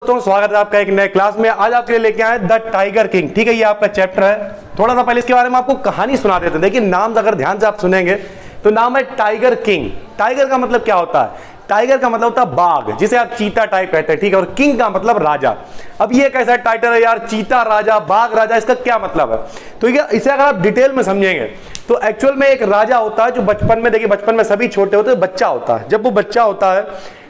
दोस्तों स्वागत है आपका एक नए क्लास में। आज आपके लिए लेके आए द टाइगर किंग। ठीक है, ये आपका चैप्टर है। थोड़ा सा पहले इसके बारे में आपको कहानी सुना देते हैं। देखिए नाम अगर ध्यान से आप सुनेंगे तो नाम है टाइगर किंग। टाइगर का मतलब क्या होता है? टाइगर का मतलब होता है बाघ, जिसे आप चीता टाइप कहते हैं। ठीक है, और किंग का मतलब राजा। अब ये कैसा टाइटल है यार, चीता राजा, बाघ राजा, इसका क्या मतलब है? तो इसे अगर आप डिटेल में समझेंगे तो एक्चुअल में एक राजा होता है जो बचपन में, देखिए बचपन में सभी छोटे होते हैं, बच्चा होता है। जब वो बच्चा होता है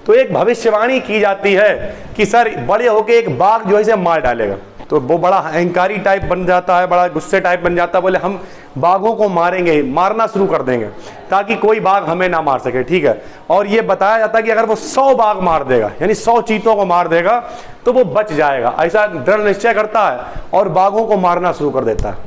तो एक भविष्यवाणी की जाती है कि सर बड़े होके एक बाघ जो है इसे मार डालेगा। तो वो बड़ा अहंकारी टाइप बन जाता है, बड़ा गुस्से टाइप बन जाता है। बोले हम बाघों को मारेंगे, मारना शुरू कर देंगे ताकि कोई बाघ हमें ना मार सके। ठीक है, और ये बताया जाता है कि अगर वो 100 बाघ मार देगा, यानी 100 चीतों को मार देगा, तो वो बच जाएगा। ऐसा दृढ़ निश्चय करता है और बाघों को मारना शुरू कर देता है।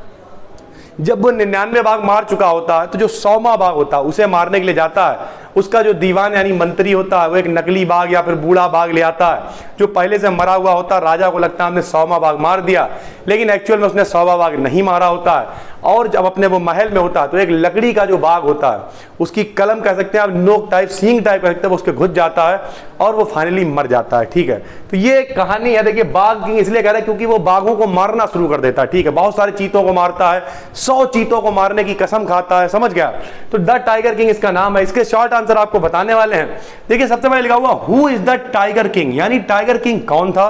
जब वो 99 बाघ मार चुका होता है तो जो 100वां बाघ होता है उसे मारने के लिए जाता है। उसका जो दीवान यानी मंत्री होता है वो एक नकली बाघ या फिर बूढ़ा बाघ ले आता है जो पहले से मरा हुआ होता है। राजा को लगता है हमने 100वां बाघ मार दिया, लेकिन एक्चुअल में उसने 100वां बाघ नहीं मारा होता है। और जब अपने वो महल में होता है तो एक लकड़ी का जो बाघ होता है उसकी कलम कह सकते हैं आप, नोक टाइप, सींग टाइप कह सकते हैं, वो उसके घुस जाता है और वो फाइनली मर जाता है। ठीक है, तो ये कहानी है। देखिए बाघ किंग इसलिए कह रहे हैं क्योंकि वो बाघों को मारना शुरू कर देता है। ठीक है, बहुत सारे चीतों को मारता है, 100 चीतों को मारने की कसम खाता है। समझ गया? तो द टाइगर किंग इसका नाम है। इसके शॉर्ट आंसर आपको बताने वाले हैं। देखिए सबसे पहले लिखा हुआ who is the tiger king, यानी टाइगर किंग कौन था,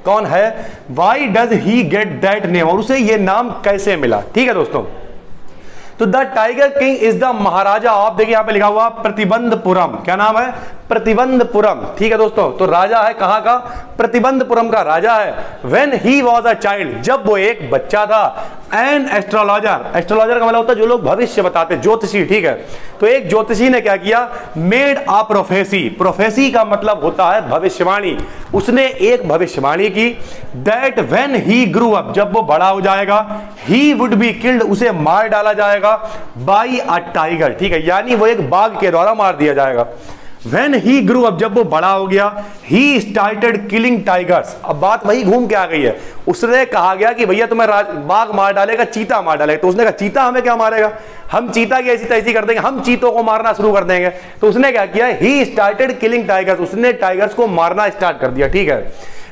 कौन है। Why does he get that name, और उसे ये नाम कैसे मिला। ठीक है दोस्तों, तो the tiger king is the Maharaja of, देखिए यहां पे लिखा हुआ प्रतिबंधपुरम। क्या नाम है? प्रतिबंधपुरम। ठीक है दोस्तों, तो राजा है कहां का? प्रतिबंधपुरम का राजा है। When he was a child, जब वो एक बच्चा था। एन एस्ट्रोलॉजर, एस्ट्रोलॉजर का मतलब होता है जो लोग भविष्य बताते, ज्योतिषी। ठीक है, तो एक ज्योतिषी ने क्या किया? Made a prophecy. प्रोफेसी का मतलब होता है भविष्यवाणी। उसने एक भविष्यवाणी की that when he grew up, जब वो बड़ा हो जाएगा, ही वुड बी किल्ड, उसे मार डाला जाएगा बाई अ टाइगर। ठीक है, यानी वो एक बाघ के द्वारा मार दिया जाएगा। When he grew up, जब वो बड़ा हो गया, he started killing tigers। अब बात वही घूम के आ गई है। उसने कहा गया कि भैया तुम्हें बाघ मार डालेगा, चीता मार डालेगा। तो उसने कहा चीता हमें क्या मारेगा, हम चीता की ऐसी तैसी कर देंगे, हम चीतों को मारना शुरू कर देंगे। तो उसने क्या किया? he started killing tigers, उसने टाइगर्स को मारना स्टार्ट कर दिया। ठीक है,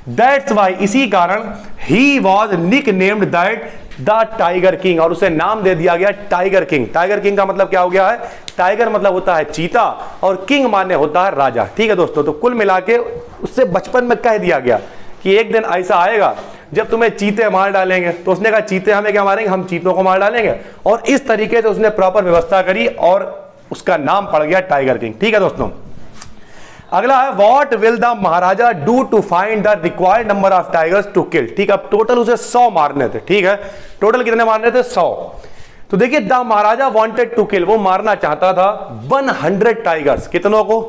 दैट्स वाई, इसी कारण he was nicknamed that the tiger king, और उसे नाम दे दिया गया टाइगर किंग। टाइगर किंग का मतलब क्या हो गया है? टाइगर मतलब होता है चीता और किंग माने होता है राजा। ठीक है दोस्तों, तो कुल मिला के उससे बचपन में कह दिया गया कि एक दिन ऐसा आएगा जब तुम्हें चीते मार डालेंगे। तो उसने कहा चीते हमें क्या मारेंगे, हम चीतों को मार डालेंगे। और इस तरीके से उसने प्रॉपर व्यवस्था करी और उसका नाम पड़ गया टाइगर किंग। ठीक है दोस्तों, अगला है what will the maharaja do to find the required number of tigers to kill. ठीक है, अब टोटल उसे 100 मारने थे। ठीक है, टोटल कितने मारने थे? 100। तो देखिए the maharaja wanted to kill, वो मारना चाहता था 100 टाइगर्स। कितनों को?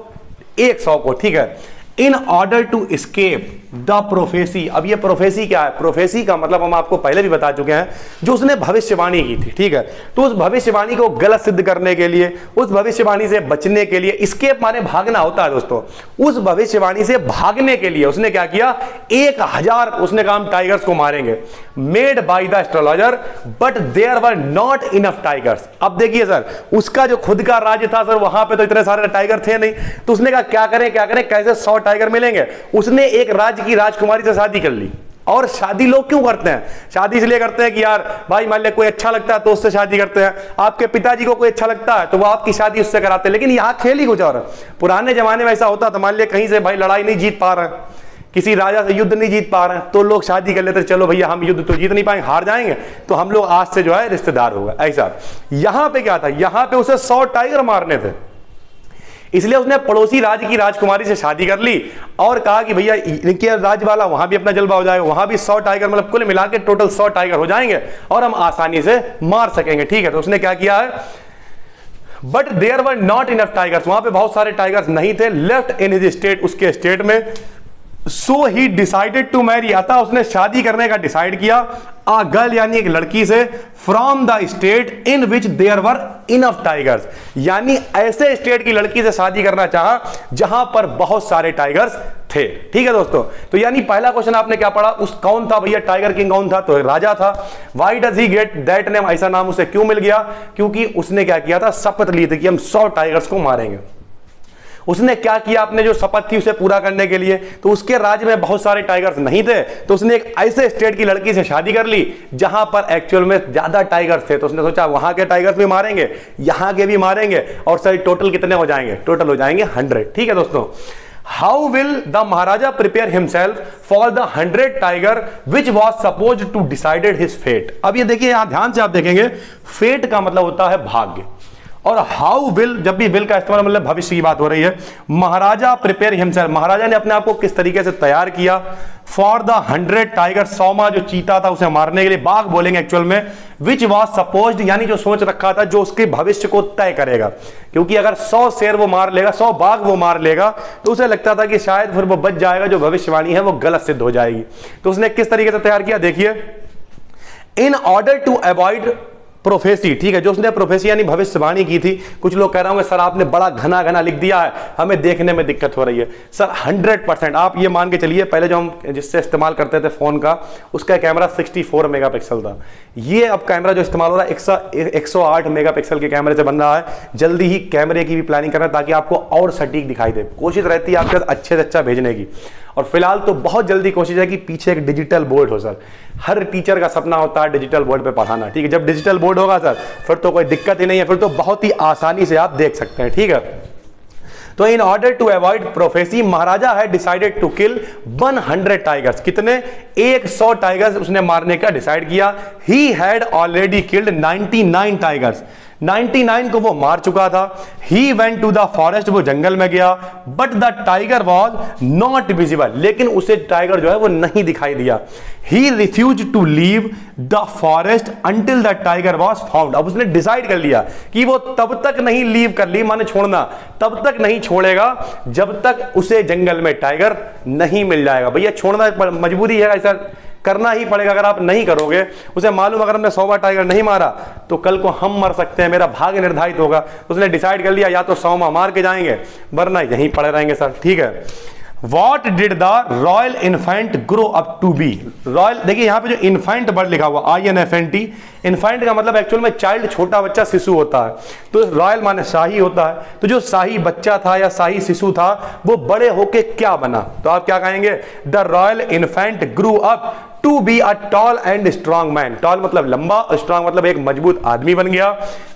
100 को। ठीक है, in order to escape the prophecy. अब ये प्रोफेसी क्या है? प्रोफेसी का मतलब हम आपको पहले भी बता चुके हैं, जो उसने भविष्यवाणी की थी। ठीक है, तो उस भविष्यवाणी को गलत सिद्ध करने के लिए, उस भविष्यवाणी से बचने के लिए, एस्केप माने भागना होता है दोस्तों, उस भविष्यवाणी से भागने के लिए उसने क्या किया? 1000 उसने कहा हम टाइगर्स को मारेंगे, made by the astrologer, but there were not enough tigers. अब देखिए सर, उसका जो खुद का राज्य था सर, वहां पे तो इतने सारे टाइगर थे नहीं। तो उसने कहा क्या करें क्या करें, कैसे 100 टाइगर मिलेंगे। उसने एक राज्य की राजकुमारी से शादी कर ली। और शादी लोग क्यों करते हैं? शादी इसलिए करते हैं कि यार भाई मान लिया कोई अच्छा लगता है तो उससे शादी करते हैं। आपके पिताजी को कोई अच्छा लगता है तो वो आपकी शादी उससे कराते हैं। लेकिन यहाँ खेल ही कुछ और है। पुराने जमाने में ऐसा होता था, मान लिया कहीं से भाई लड़ाई नहीं जीत पा रहे हैं, किसी राजा से युद्ध नहीं जीत पा रहे हैं, तो लोग शादी कर लेते, चलो भैया हम युद्ध तो जीत नहीं पाएंगे, हार जाएंगे, तो हम लोग आज से जो है रिश्तेदार हो गए। ऐसा यहां पे क्या था? यहां पे उसे 100 टाइगर मारने थे, इसलिए उसने पड़ोसी राज्य की राजकुमारी से शादी कर ली और कहा कि भैया इनके राज्य वाला वहां भी अपना जलवा हो जाएगा, वहां भी 100 टाइगर, मतलब कुल मिला के टोटल 100 टाइगर हो जाएंगे और हम आसानी से मार सकेंगे। ठीक है, तो उसने क्या किया है? But there were not enough tigers, वहां पे बहुत सारे टाइगर्स नहीं थे लेफ्ट इन हिज स्टेट, उसके स्टेट में। So he decided to marry, अतः उसने शादी करने का डिसाइड किया अ गर्ल, यानी एक लड़की से, from the state in which there were enough tigers, यानी ऐसे स्टेट की लड़की से शादी करना चाहा जहां पर बहुत सारे टाइगर्स थे। ठीक है दोस्तों, तो यानी पहला क्वेश्चन आपने क्या पढ़ा? उस कौन था भैया टाइगर किंग, कौन था? तो राजा था। Why does he get that name, ऐसा नाम उसे क्यों मिल गया? क्योंकि उसने क्या किया था? शपथ ली थी कि हम 100 टाइगर्स को मारेंगे। उसने क्या किया, अपने जो शपथ थी उसे पूरा करने के लिए, तो उसके राज्य में बहुत सारे टाइगर्स नहीं थे, तो उसने एक ऐसे स्टेट की लड़की से शादी कर ली जहां पर एक्चुअल में ज्यादा टाइगर्स थे। तो उसने सोचा वहां के टाइगर्स भी मारेंगे, यहां के भी मारेंगे, और सर टोटल कितने हो जाएंगे, टोटल हो जाएंगे 100। ठीक है दोस्तों, how will the maharaja prepare himself for the 100 tiger which was suppose to decided his fate. अब ये देखिए, यहां ध्यान से आप देखेंगे, फेट का मतलब होता है भाग्य, और हाउ विल, जब भी विल का इस्तेमाल मतलब भविष्य की बात हो रही है। महाराजा प्रिपेयर हिमसेल्फ, महाराजा ने अपने आप को किस तरीके से तैयार किया, फॉर द 100 टाइगर, 100वां जो चीता था उसे मारने के लिए, बाघ बोलेंगे एक्चुअल में, विच वॉज सपोज्ड, यानी जो सोच रखा था, जो उसके भविष्य को तय करेगा, क्योंकि अगर 100 शेर वो मार लेगा, 100 बाघ वो मार लेगा, तो उसे लगता था कि शायद फिर वो बच जाएगा, जो भविष्यवाणी है वो गलत सिद्ध हो जाएगी। तो उसने किस तरीके से तैयार किया, देखिए, in order to avoid prophecy, ठीक है, जो उसने प्रोफेसी यानी भविष्यवाणी की थी। कुछ लोग कह रहे होंगे सर आपने बड़ा घना घना लिख दिया है, हमें देखने में दिक्कत हो रही है। सर 100% आप ये मान के चलिए, पहले जो हम जिससे इस्तेमाल करते थे फोन का, उसका कैमरा 64 मेगापिक्सल था। ये अब कैमरा जो इस्तेमाल हो रहा है 108 मेगापिक्सल के कैमरे से बन रहा है। जल्दी ही कैमरे की भी प्लानिंग कर रहे हैं ताकि आपको और सटीक दिखाई दे। कोशिश रहती है आपके साथ अच्छे से अच्छा भेजने की, और फिलहाल तो बहुत जल्दी कोशिश है कि पीछे एक डिजिटल बोर्ड हो। सर हर टीचर का सपना होता है डिजिटल बोर्ड पे पढ़ाना, ठीक है। जब डिजिटल बोर्ड होगा सर फिर तो कोई दिक्कत ही नहीं है, फिर तो बहुत ही आसानी से आप देख सकते हैं, ठीक है। तो in order to avoid prophecy, maharaja है डिसाइडेड टू किल 100 टाइगर्स। कितने, 100 टाइगर्स उसने मारने का डिसाइड किया। He had already killed 99 tigers, 99 को वो मार चुका था। He went to the forest, वो जंगल में गया, but the tiger was not visible, लेकिन उसे टाइगर जो है वो नहीं दिखाई दिया। He refuse to leave the forest until the tiger was found. अब उसने डिसाइड कर लिया कि वो तब तक नहीं लीव कर ली, माने छोड़ना, तब तक नहीं छोड़ेगा जब तक उसे जंगल में टाइगर नहीं मिल जाएगा। भैया छोड़ना मजबूरी है, ऐसा करना ही पड़ेगा। अगर आप नहीं करोगे, उसे मालूम अगर हमने 100 टाइगर नहीं मारा तो कल को हम मर सकते हैं, मेरा भाग्य निर्धारित होगा। उसने डिसाइड कर लिया या तो 100 मार के जाएंगे वरना यहीं पड़े रहेंगे सर, ठीक है। What did the royal infant grow up to be? Royal, देखिए यहाँ पे जो इन्फेंट वर्ड लिखा हुआ INFANT, इन्फेंट का मतलब एक्चुअल में चाइल्ड, छोटा बच्चा, शिशु होता है। तो रॉयल माने शाही होता है। तो जो शाही बच्चा था या शाही शिशु था वो बड़े होके क्या बना, तो आप क्या कहेंगे, the royal infant grew up to be a tall and strong man. Tall मतलब लंबा, स्ट्रॉन्ग मतलब एक मजबूत आदमी बन गया।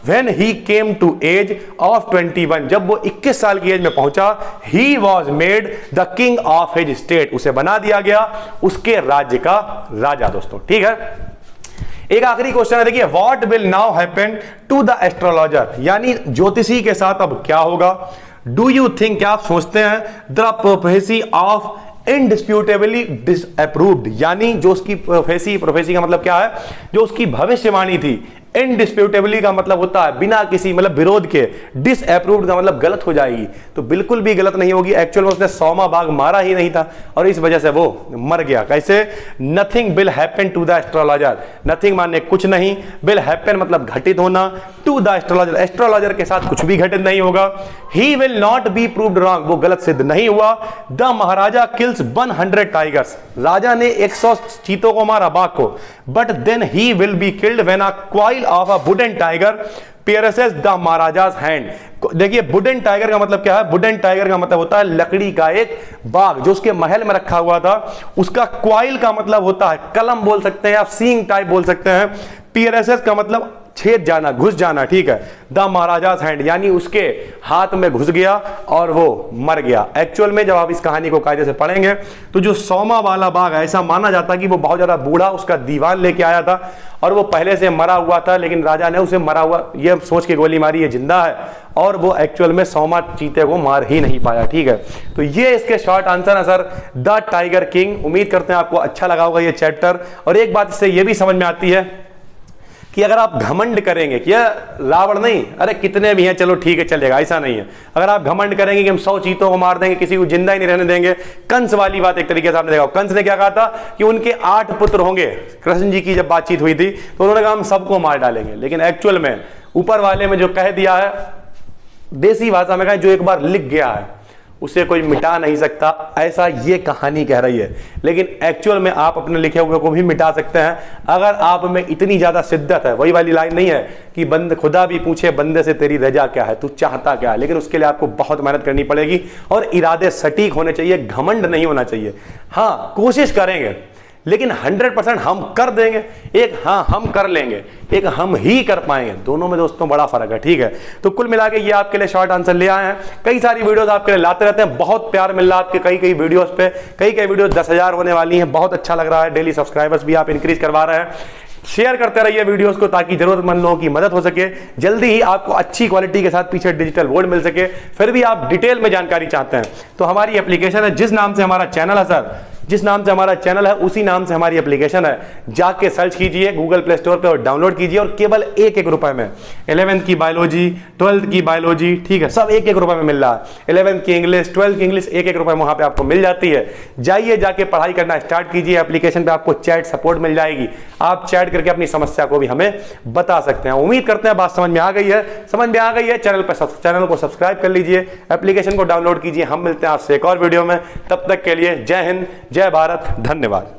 When he came to age of 21, जब वो 21 साल की एज में पहुंचा, he was made the king of his state, उसे बना दिया गया उसके राज्य का राजा। दोस्तों ठीक है, एक आखिरी क्वेश्चन है, देखिए, what will now happen to the astrologer, यानी ज्योतिषी के साथ अब क्या होगा। डू यू थिंक, क्या आप सोचते हैं, द प्रोफेसी ऑफ इंडिस्प्यूटेबली डिसअप्रूव्ड, यानी जो उसकी प्रोफेसी का मतलब क्या है, जो उसकी भविष्यवाणी थी, इनडिस्प्यूटेबली का मतलब होता है बिना किसी मतलब विरोध के, डिसअप्रूव्ड का मतलब गलत हो जाएगी, तो बिल्कुल भी गलत नहीं होगी। एक्चुअल में उसने 100वां बाघ मारा ही नहीं था और इस वजह से वो मर गया। कैसे, nothing will happen to the astrologer, nothing माने कुछ नहीं, विल हैपन मतलब घटित होना, टू द एस्ट्रोलॉजर, एस्ट्रोलॉजर के साथ कुछ भी घटित नहीं होगा। He will not be proved wrong, वो गलत सिद्ध नहीं हुआ। द महाराजा किल्स 100 टाइगर्स, राजा ने 100 चीतों को मारा, बाघ को, but then he will be killed when a coil of a wooden tiger pierces the maharaja's hand. देखिए वुडन टाइगर का मतलब क्या है, वुडन टाइगर का मतलब होता है लकड़ी का एक बाघ जो उसके महल में रखा हुआ था। उसका क्वाइल का मतलब होता है कलम बोल सकते हैं, आप सींग टाइप बोल सकते हैं। pierces का मतलब छेद जाना, घुस जाना, ठीक है। द महाराजा's हैंड यानी उसके हाथ में घुस गया और वो मर गया। एक्चुअल में जब आप इस कहानी को कायदे से पढ़ेंगे तो जो 100वां वाला बाघ, ऐसा माना जाता कि वो बहुत ज्यादा बूढ़ा उसका दीवान लेके आया था और वो पहले से मरा हुआ था, लेकिन राजा ने उसे मरा हुआ ये सोच के गोली मारी ये जिंदा है, और वो एक्चुअल में 100वां चीते को मार ही नहीं पाया, ठीक है। तो ये इसके शॉर्ट आंसर है सर, द टाइगर किंग। उम्मीद करते हैं आपको अच्छा लगा होगा ये चैप्टर। और एक बात इससे ये भी समझ में आती है कि अगर आप घमंड करेंगे कि रावण नहीं, अरे कितने भी हैं चलो ठीक है चलेगा, ऐसा नहीं है। अगर आप घमंड करेंगे कि हम 100 चीतों को मार देंगे, किसी को जिंदा ही नहीं रहने देंगे, कंस वाली बात एक तरीके से आपने देखा। कंस ने क्या कहा था कि उनके 8 पुत्र होंगे। कृष्ण जी की जब बातचीत हुई थी तो उन्होंने कहा हम सबको मार डालेंगे, लेकिन एक्चुअल में ऊपर वाले में जो कह दिया है, देसी भाषा में कहा, जो एक बार लिख गया है उसे कोई मिटा नहीं सकता, ऐसा ये कहानी कह रही है। लेकिन एक्चुअल में आप अपने लिखे हुए को भी मिटा सकते हैं अगर आप में इतनी ज्यादा शिद्दत है। वही वाली लाइन नहीं है कि बंद खुदा भी पूछे बंदे से तेरी रजा क्या है, तू चाहता क्या है। लेकिन उसके लिए आपको बहुत मेहनत करनी पड़ेगी और इरादे सटीक होने चाहिए, घमंड नहीं होना चाहिए। हाँ, कोशिश करेंगे लेकिन 100% हम कर देंगे। एक हाँ हम कर लेंगे, एक हम ही कर पाएंगे, दोनों में दोस्तों बड़ा फर्क है। ठीक है, तो कुल मिला के ये आपके लिए शॉर्ट आंसर ले आए हैं। कई सारी वीडियोस आपके लिए लाते रहते हैं, बहुत प्यार मिल रहा है आपके कई वीडियोस पे। कई वीडियोस 10,000 होने वाली हैं, बहुत अच्छा लग रहा है। डेली सब्सक्राइबर्स भी आप इंक्रीज करवा रहे हैं। शेयर करते रहिए वीडियोस को ताकि जरूरतमंद लोगों की मदद हो सके। जल्दी ही आपको अच्छी क्वालिटी के साथ पीछे डिजिटल बोर्ड मिल सके। फिर भी आप डिटेल में जानकारी चाहते हैं तो हमारी एप्लीकेशन है, जिस नाम से हमारा चैनल है सर, जिस नाम से हमारा चैनल है उसी नाम से हमारी एप्लीकेशन है। जाके सर्च कीजिए गूगल प्ले स्टोर पे और डाउनलोड कीजिए और केवल 1-1 रुपए में 11th की बायोलॉजी, 12th की बायोलॉजी, ठीक है, सब 1-1 रुपए में मिल रहा है। 11th की इंग्लिश, 12th की इंग्लिश 1-1 रुपए में वहां पे आपको मिल जाती है। जाइए जाके पढ़ाई करना स्टार्ट कीजिए। एप्लीकेशन पे आपको चैट सपोर्ट मिल जाएगी, आप चैट करके अपनी समस्या को भी हमें बता सकते हैं। उम्मीद करते हैं बात समझ में आ गई है। समझ में आ गई है, चैनल को सब्सक्राइब कर लीजिए, एप्लीकेशन को डाउनलोड कीजिए। हम मिलते हैं आपसे एक और वीडियो में, तब तक के लिए जय हिंद, जय भारत, धन्यवाद।